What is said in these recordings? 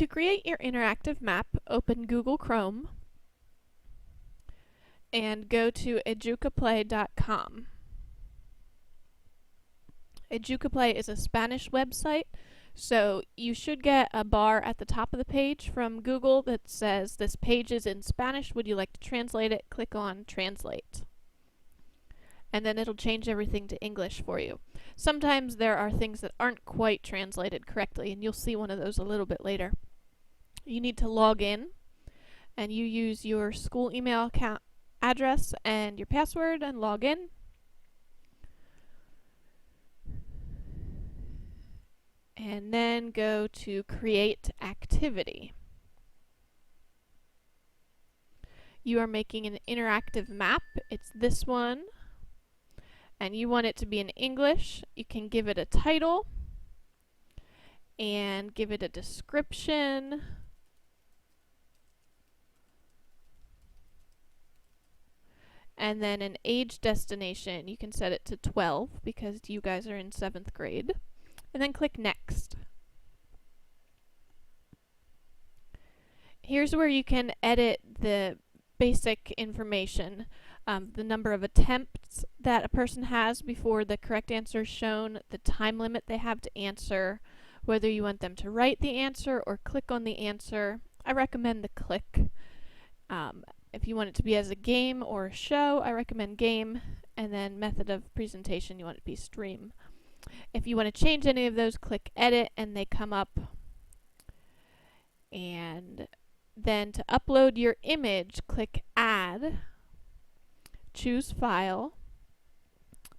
To create your interactive map, open Google Chrome and go to educaplay.com. Educaplay is a Spanish website, so you should get a bar at the top of the page from Google that says, "This page is in Spanish, would you like to translate it?" Click on Translate. And then it'll change everything to English for you. Sometimes there are things that aren't quite translated correctly, and you'll see one of those a little bit later. You need to log in, and you use your school email account address and your password and log in. And then go to Create Activity. You are making an interactive map. It's this one. And you want it to be in English. You can give it a title and give it a description. And then an age destination. You can set it to 12 because you guys are in 7th grade. And then click Next. Here's where you can edit the basic information. The number of attempts that a person has before the correct answer is shown, the time limit they have to answer, whether you want them to write the answer or click on the answer. I recommend the click. If you want it to be as a game or a show, I recommend game, and then method of presentation, you want it to be stream. If you want to change any of those, click Edit, and they come up. And then to upload your image, click Add, choose File,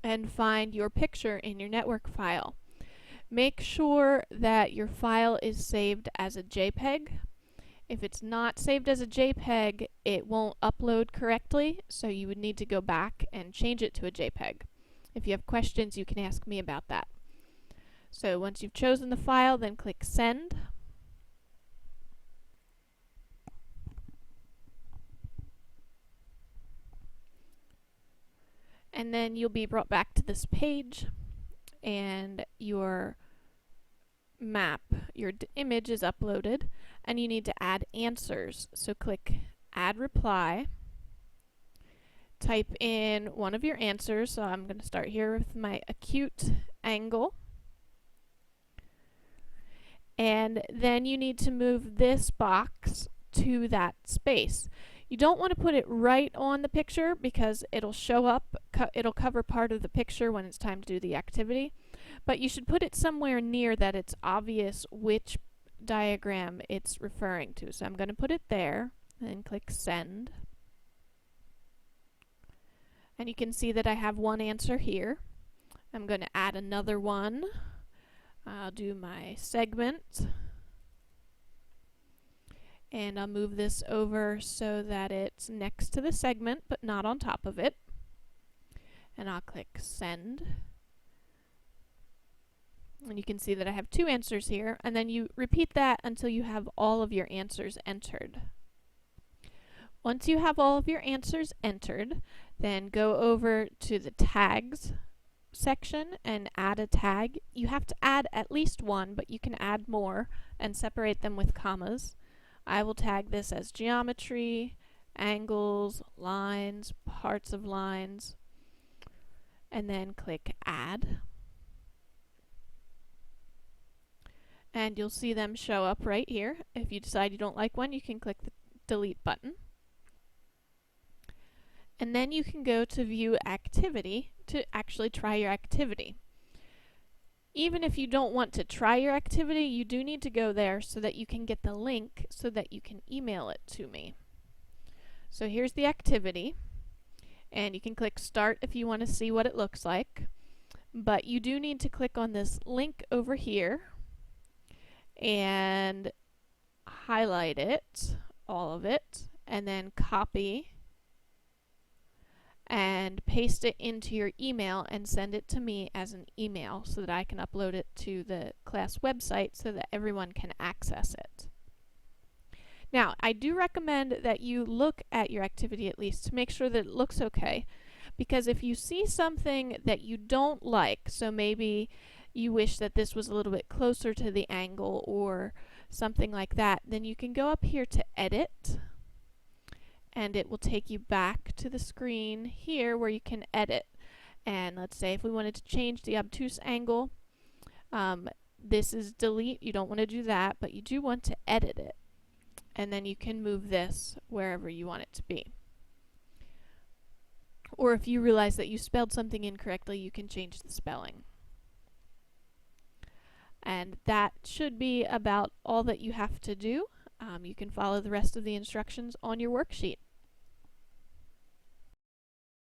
and find your picture in your network file. Make sure that your file is saved as a JPEG. If it's not saved as a JPEG, it won't upload correctly, so you would need to go back and change it to a JPEG. If you have questions, you can ask me about that. So once you've chosen the file, then click Send. And then you'll be brought back to this page, and your map, your image is uploaded, and you need to add answers. So click Add Reply. Type in one of your answers. So I'm going to start here with my acute angle. And then you need to move this box to that space. You don't want to put it right on the picture because it'll show up, it'll cover part of the picture when it's time to do the activity. But you should put it somewhere near that it's obvious which diagram it's referring to. So I'm going to put it there and click Send. And you can see that I have one answer here. I'm going to add another one. I'll do my segment. And I'll move this over so that it's next to the segment but not on top of it. And I'll click Send. And you can see that I have two answers here. And then you repeat that until you have all of your answers entered. Once you have all of your answers entered, then go over to the Tags section and add a tag. You have to add at least one, but you can add more and separate them with commas. I will tag this as geometry, angles, lines, parts of lines, and then click Add. And you'll see them show up right here. If you decide you don't like one, you can click the Delete button. And then you can go to View Activity to actually try your activity. Even if you don't want to try your activity, you do need to go there so that you can get the link so that you can email it to me. So here's the activity, and you can click Start if you want to see what it looks like. But you do need to click on this link over here and highlight it, all of it, and then copy and paste it into your email and send it to me as an email so that I can upload it to the class website so that everyone can access it. Now, I do recommend that you look at your activity at least to make sure that it looks okay, because if you see something that you don't like, so maybe you wish that this was a little bit closer to the angle or something like that, then you can go up here to edit, and it will take you back to the screen here where you can edit. And let's say if we wanted to change the obtuse angle, this is delete. You don't want to do that, but you do want to edit it. And then you can move this wherever you want it to be. Or if you realize that you spelled something incorrectly, you can change the spelling. And that should be about all that you have to do. You can follow the rest of the instructions on your worksheet.